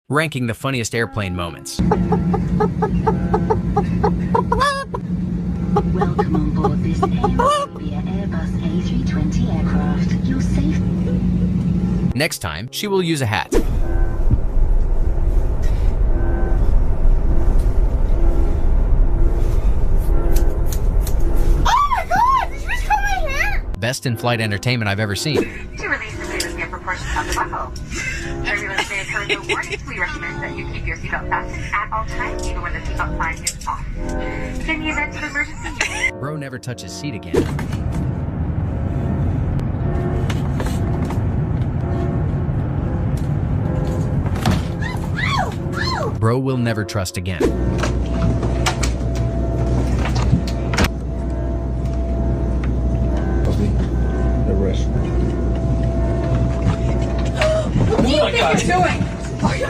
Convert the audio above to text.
ranking the funniest airplane moments. Welcome on board this Arabia Airbus A320 aircraft. You're safe. Next time, she will use a hat. Best in-flight entertainment I've ever seen. To release the famous gift proportions of the buckle. Turbulence may occur in the warnings. We recommend that you keep your seatbelt fastened at all times, even when the seatbelt sign is off. In the event of emergency, Bro never touches seat again. Bro will never trust again. What do you think you're doing? Are you